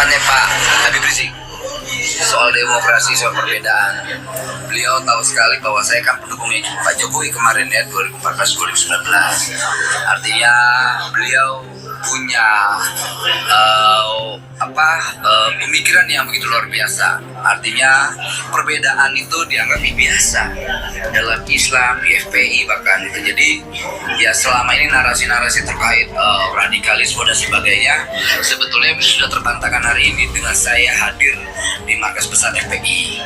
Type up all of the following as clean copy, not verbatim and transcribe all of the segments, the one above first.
pernyataannya Pak Habib Rizik soal demokrasi, soal perbedaan. Beliau tahu sekali bahwa saya kan pendukungnya Pak Jokowi kemarin ya 2014-2019. Artinya beliau punya pemikiran yang begitu luar biasa. Artinya perbedaan itu dianggap biasa dalam Islam, di FPI bahkan itu. Jadi ya selama ini narasi-narasi terkait radikalisme dan sebagainya sebetulnya sudah terbantahkan hari ini dengan saya hadir di markas besar FPI.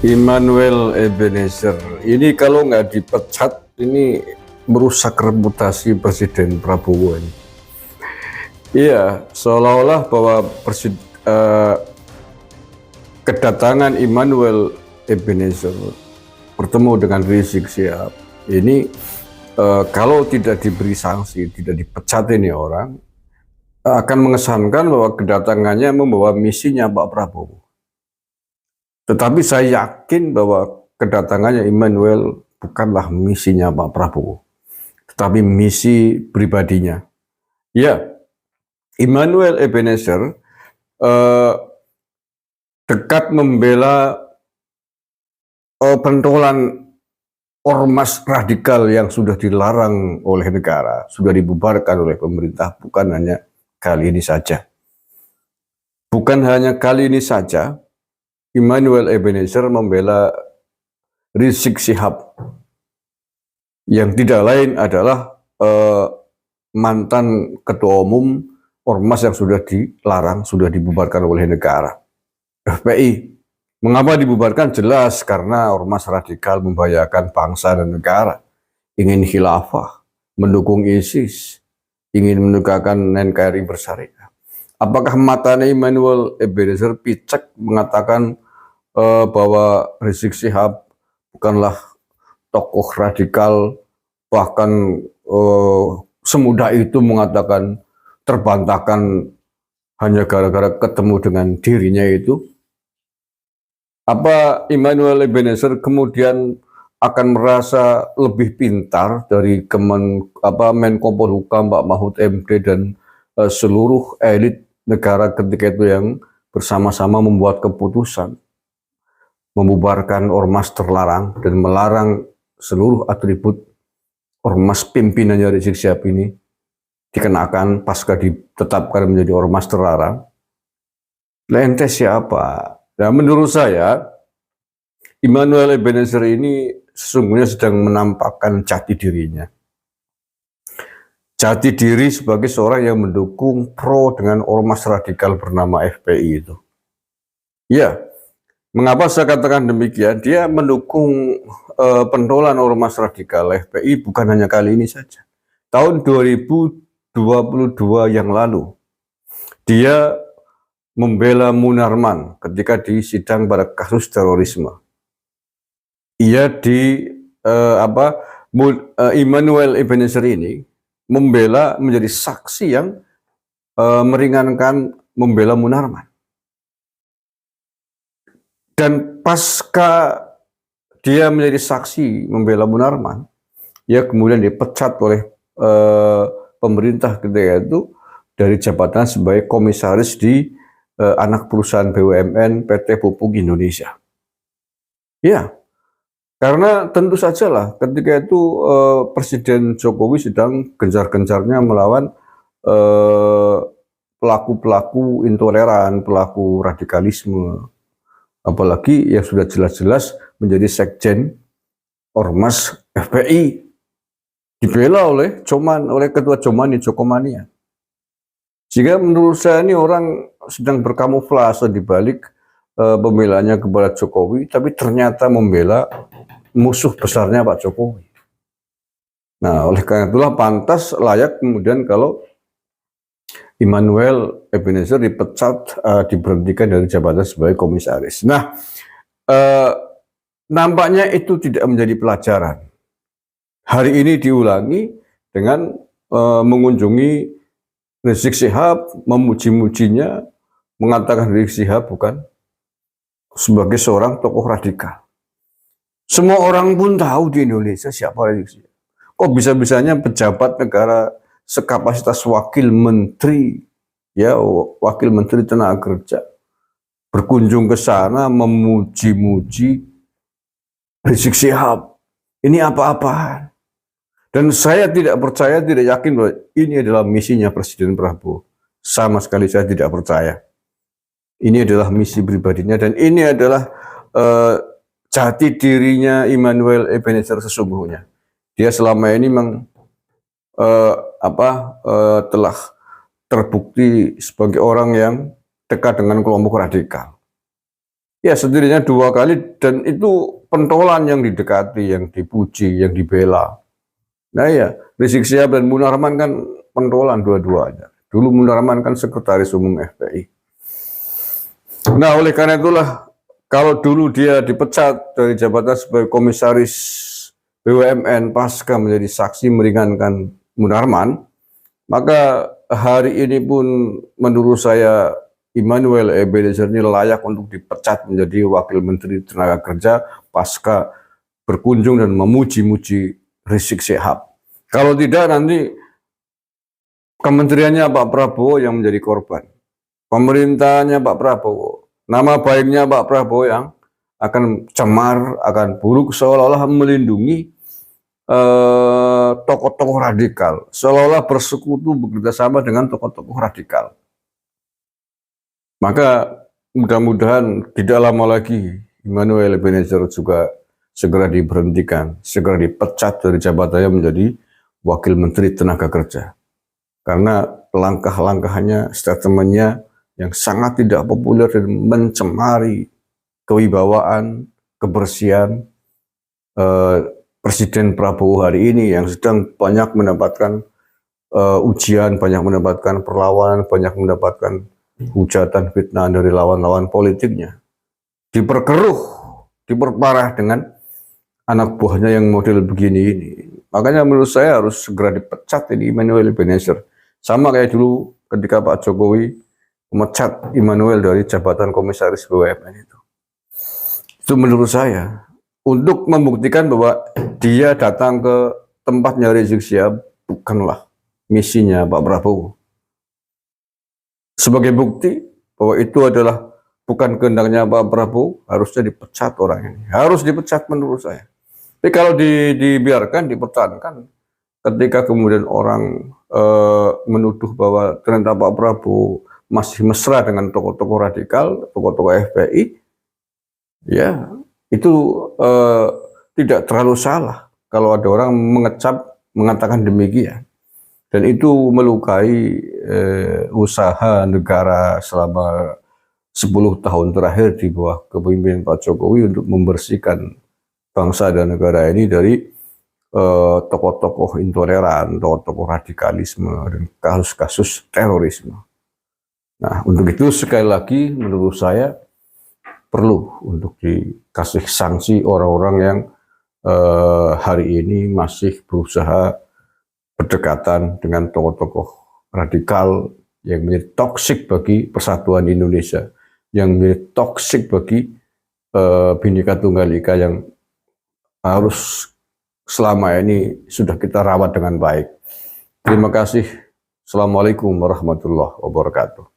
Immanuel Ebenezer ini kalau nggak dipecat ini merusak reputasi Presiden Prabowo ini. Iya, seolah-olah bahwa kedatangan Immanuel Ebenezer bertemu dengan Rizik Syihab ini kalau tidak diberi sanksi, tidak dipecat ini orang, akan mengesankan bahwa kedatangannya membawa misinya Pak Prabowo. Tetapi saya yakin bahwa kedatangannya Immanuel bukanlah misinya Pak Prabowo, tetapi misi pribadinya. Ya, Immanuel Ebenezer dekat membela pentolan ormas radikal yang sudah dilarang oleh negara, sudah dibubarkan oleh pemerintah, bukan hanya kali ini saja. Bukan hanya kali ini saja, Immanuel Ebenezer membela Rizik Syihab yang tidak lain adalah mantan ketua umum ormas yang sudah dilarang, sudah dibubarkan oleh negara, FPI. Mengapa dibubarkan? Jelas karena ormas radikal membahayakan bangsa dan negara, ingin khilafah, mendukung ISIS, ingin menegakkan NKRI bersyariah. Apakah matanya Immanuel Ebenezer picek mengatakan bahwa Rizik Syihab bukanlah tokoh radikal, bahkan semudah itu mengatakan terbantahkan hanya gara-gara ketemu dengan dirinya itu? Apa Immanuel Ebenezer kemudian akan merasa lebih pintar dari Menko Polhukam Pak Mahfud MD dan seluruh elit negara ketika itu yang bersama-sama membuat keputusan membubarkan ormas terlarang dan melarang seluruh atribut ormas pimpinannya Rizik Syihab ini dikenakan pasca ditetapkan menjadi ormas terlarang? Ente siapa? Nah, menurut saya Immanuel Ebenezer ini sesungguhnya sedang menampakkan jati dirinya. Jati diri sebagai seorang yang mendukung pro dengan ormas radikal bernama FPI itu. Ya, mengapa saya katakan demikian? Dia mendukung pentolan ormas radikal FPI bukan hanya kali ini saja. Tahun 2022 yang lalu, dia membela Munarman ketika di sidang pada kasus terorisme. Ia Immanuel Ebenezer ini membela, menjadi saksi yang meringankan membela Munarman. Dan pasca dia menjadi saksi membela Munarman, ia kemudian dipecat oleh pemerintah ketika itu dari jabatan sebagai komisaris di anak perusahaan BUMN PT Pupuk Indonesia. Ya, karena tentu sajalah ketika itu Presiden Jokowi sedang gencar-gencarnya melawan pelaku-pelaku intoleran, pelaku radikalisme, apalagi yang sudah jelas-jelas menjadi sekjen ormas FPI, dibela oleh ketua Comani, Jokomania. Sehingga menurut saya ini orang sedang berkamuflase di balik pembelaannya kepada Jokowi, tapi ternyata membela musuh besarnya Pak Jokowi. Nah, oleh karena itulah pantas layak kemudian kalau Immanuel Ebenezer dipecat, diberhentikan dari jabatan sebagai komisaris. Nah, nampaknya itu tidak menjadi pelajaran. Hari ini diulangi dengan mengunjungi Rizik Syihab, memuji-mujinya, mengatakan Rizik Syihab bukan sebagai seorang tokoh radikal. Semua orang pun tahu di Indonesia siapa Rizik Syihab. Kok bisa-bisanya pejabat negara sekapasitas wakil menteri, ya wakil menteri tenaga kerja, berkunjung ke sana memuji-muji Rizik Syihab. Ini apa-apaan? Dan saya tidak percaya, tidak yakin bahwa ini adalah misinya Presiden Prabowo. Sama sekali saya tidak percaya. Ini adalah misi pribadinya dan ini adalah jati dirinya Immanuel Ebenezer sesungguhnya. Dia selama ini telah terbukti sebagai orang yang dekat dengan kelompok radikal. Ya, setidaknya 2 kali, dan itu pentolan yang didekati, yang dipuji, yang dibela. Nah ya, Rizik Syihab dan Munarman kan pentolan dua-duanya. Dulu Munarman kan sekretaris umum FPI. Nah, oleh karena itulah, kalau dulu dia dipecat dari jabatan sebagai komisaris BUMN pasca menjadi saksi meringankan Munarman, maka hari ini pun menurut saya Immanuel Ebenezer ini layak untuk dipecat menjadi wakil menteri tenaga kerja pasca berkunjung dan memuji-muji Rizik Syihab. Kalau tidak, nanti kementeriannya Pak Prabowo yang menjadi korban. Pemerintahnya Pak Prabowo, nama baiknya Pak Prabowo yang akan cemar, akan buruk, seolah-olah melindungi tokoh-tokoh radikal, seolah-olah bersekutu bekerjasama dengan tokoh-tokoh radikal. Maka mudah-mudahan tidak lama lagi Immanuel Ebenezer juga segera diberhentikan, segera dipecat dari jabatannya menjadi wakil menteri tenaga kerja. Karena langkah-langkahnya, statementnya yang sangat tidak populer dan mencemari kewibawaan, kebersihan Presiden Prabowo hari ini yang sedang banyak mendapatkan ujian, banyak mendapatkan perlawanan, banyak mendapatkan hujatan, fitnah dari lawan-lawan politiknya. Diperkeruh, diperparah dengan anak buahnya yang model begini ini. Makanya menurut saya harus segera dipecat ini Immanuel Ebenezer. Sama kayak dulu ketika Pak Jokowi memecat Immanuel dari jabatan komisaris BUMN itu. Itu menurut saya untuk membuktikan bahwa dia datang ke tempatnya Rizik Syihab bukanlah misinya Pak Prabowo. Sebagai bukti bahwa itu adalah bukan kehendaknya Pak Prabowo, harusnya dipecat orang ini. Harus dipecat menurut saya. Tapi kalau dibiarkan, dipertahankan, ketika kemudian orang menuduh bahwa ternyata Pak Prabowo masih mesra dengan tokoh-tokoh radikal, tokoh-tokoh FPI, ya itu tidak terlalu salah kalau ada orang mengatakan demikian. Dan itu melukai usaha negara selama 10 tahun terakhir di bawah kepemimpinan Pak Jokowi untuk membersihkan bangsa dan negara ini dari tokoh-tokoh intoleran, tokoh-tokoh radikalisme, dan kasus-kasus terorisme. Nah, untuk itu sekali lagi menurut saya perlu untuk dikasih sanksi orang-orang yang hari ini masih berusaha berdekatan dengan tokoh-tokoh radikal yang menjadi toksik bagi persatuan Indonesia, yang menjadi toksik bagi Bhinneka Tunggal Ika yang harus selama ini sudah kita rawat dengan baik. Terima kasih. Assalamualaikum warahmatullahi wabarakatuh.